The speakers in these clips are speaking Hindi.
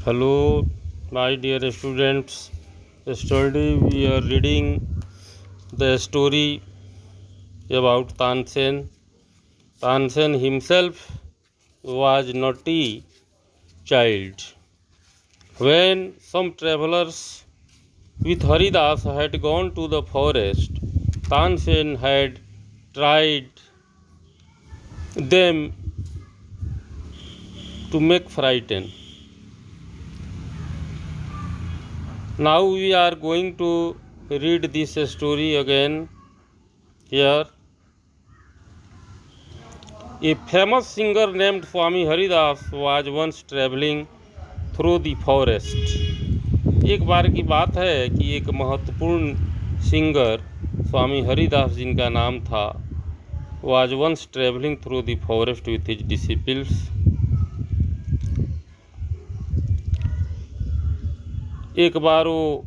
Hello, my dear students. Yesterday we are reading the story about Tansen. Tansen himself was naughty child. When some travelers with Haridas had gone to the forest, Tansen had tried them to make frighten. Now we are going to read this story again here. A famous singer named Swami Haridas was once traveling through the forest. एक बार की बात है कि एक महत्वपूर्ण सिंगर स्वामी हरिदास जिनका नाम था was once traveling through the forest with his disciples. एक बार वो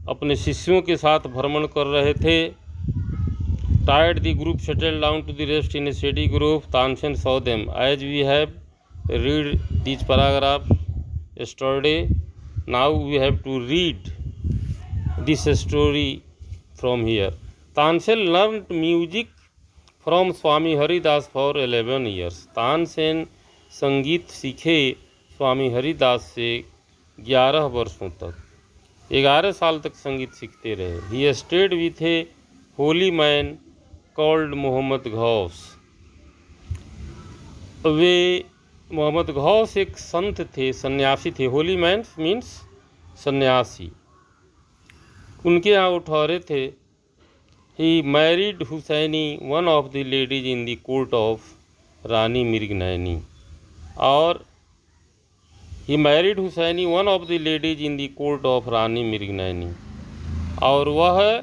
अपने शिष्यों के साथ भ्रमण कर रहे थे. Tired, the group settled down to the rest in a shady grove. Tansen saw them. As we have read this paragraph yesterday, now we have to read this story from here. Tansen learned music from Swami Haridas for 11 years. Tansen संगीत सीखे स्वामी हरिदास से 11 वर्षों तक. 11 साल तक संगीत सीखते रहे. He stayed with a holy man called Mohammad Ghaus. वे मोहम्मद गौस एक संत थे, सन्यासी थे. होली मैन मीन्स सन्यासी. उनके यहाँ वो ठहरे थे. He married Husaini, one of the ladies in the court of Rani Mriganayani. और he married Husaini, one of the ladies in the court of Rani Mriganayani. और वह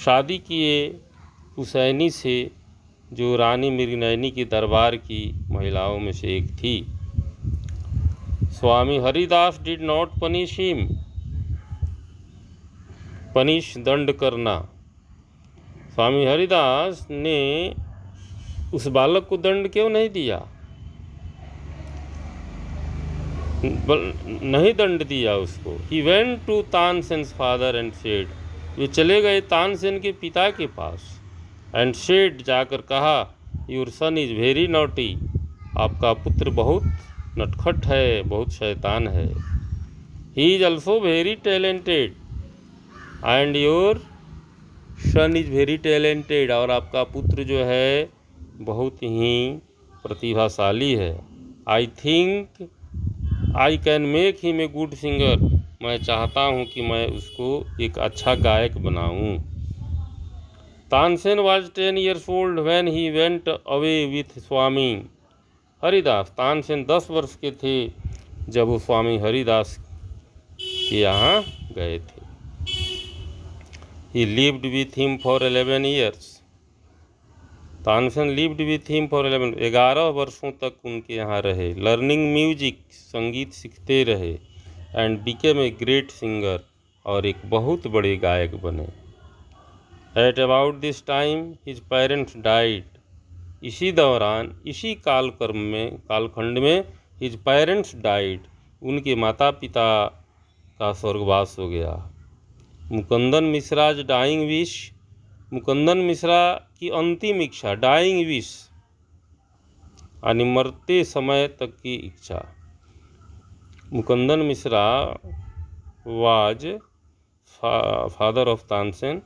शादी किए हुसैनी से, जो रानी मृगनयनी की दरबार की महिलाओं में से एक थी. Swami Haridas did not punish him. Punish दंड करना. स्वामी हरिदास ने उस बालक को दंड क्यों नहीं दिया, नहीं दंड दिया उसको. He went to Tansen's father and said. वे चले गए तानसेन के पिता के पास. एंड सेड, जाकर कहा, your son is very naughty. आपका पुत्र बहुत नटखट है, बहुत शैतान है. He is also very talented and your son is very talented. और आपका पुत्र जो है बहुत ही प्रतिभाशाली है. I think I can make him a good singer. मैं चाहता हूँ कि मैं उसको एक अच्छा गायक बनाऊँ. Tansen was 10 years old when he went away with स्वामी हरिदास. तानसेन 10 वर्ष के थे जब वो स्वामी हरिदास के यहाँ गए थे. He lived with him for 11 years. Tansen lived with him for 11 वर्षों तक उनके यहाँ रहे. लर्निंग म्यूजिक, संगीत सीखते रहे. And became a great singer, और एक बहुत बड़े गायक बने. At about this time his parents died. इसी दौरान, इसी कालखंड में हिज पेरेंट्स डाइड. उनके माता पिता का स्वर्गवास हो गया. Mukundan Mishra's dying wish. मुकुंदन मिश्रा की अंतिम इच्छा, डाइंग विश यानी मरते समय तक की इच्छा. Mukundan Mishra was father of Tansen,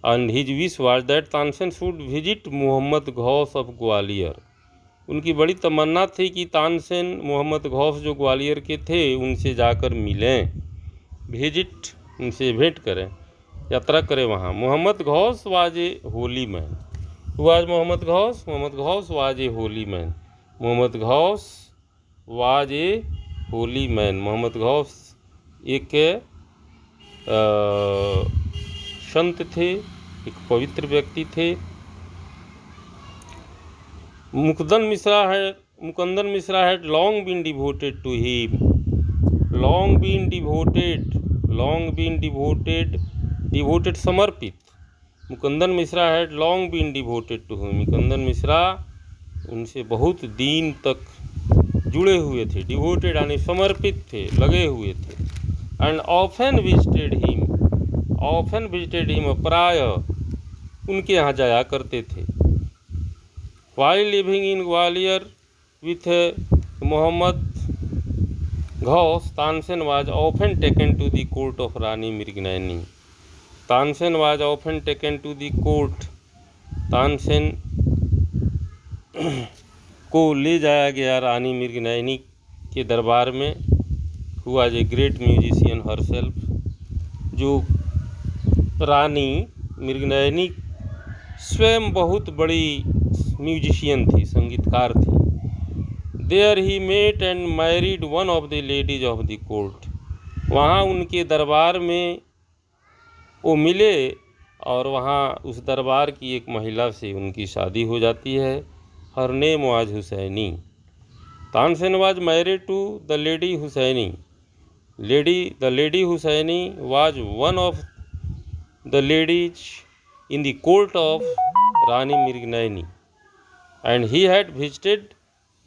and his wish was that Tansen should visit Mohammad Ghaus of Gwalior. उनकी बड़ी तमन्ना थी कि तानसेन मोहम्मद गौस जो ग्वालियर के थे उनसे जाकर मिलें, विजिट, उनसे भेंट करें, यात्रा करें वहाँ. Mohammad Ghaus was a holy man. Was Mohammad Ghaus. Mohammad Ghaus was a holy man. Mohammad Ghaus was a holy man. Mohammad Ghaus एक संत थे, एक पवित्र व्यक्ति थे. Mukundan Mishra had long been devoted to him. Devoted समर्पित. Mukundan Mishra had long been devoted to him. Mukundan Mishra उनसे बहुत दिन तक जुड़े हुए थे, डिवोटेड यानी समर्पित थे, लगे हुए थे। एंड ऑफन विजिटेड हिम, प्राय उनके यहाँ जाया करते थे। While living in Gwalior with Mohammad Ghosh, Tansen was often taken to the court of Rani Mrignayani. Tansen was often taken to the court, Tansen को ले जाया गया रानी मृगनयनी के दरबार में। Who was a great musician herself, जो रानी मृगनयनी स्वयं बहुत बड़ी म्यूजिशियन थी, संगीतकार थी। There he met and married one of the ladies of the court, वहाँ उनके दरबार में वो मिले और वहाँ उस दरबार की एक महिला से उनकी शादी हो जाती है। Her name was Husaini. Tansen was married to the lady Husaini. The lady Husaini was one of the ladies in the court of Rani Mrignayani, and he had visited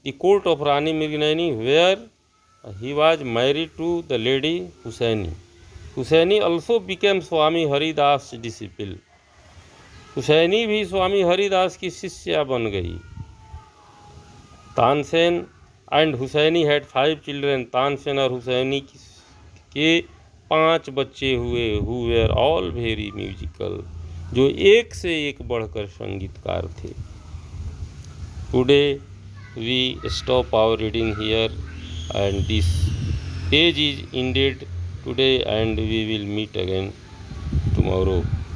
the court of Rani Mrgnayani, where he was married to the lady Husaini. Husaini also became Swami Haridas' disciple. Husaini भी स्वामी हरिदास की शिष्या बन गई। Tansen and Husaini had 5 children. Tansen और हुसैनी के 5 बच्चे हुए, who were all very musical, जो एक से एक बढ़कर संगीतकार थे। Today we stop our reading here, and this page is ended today, and we will meet again tomorrow.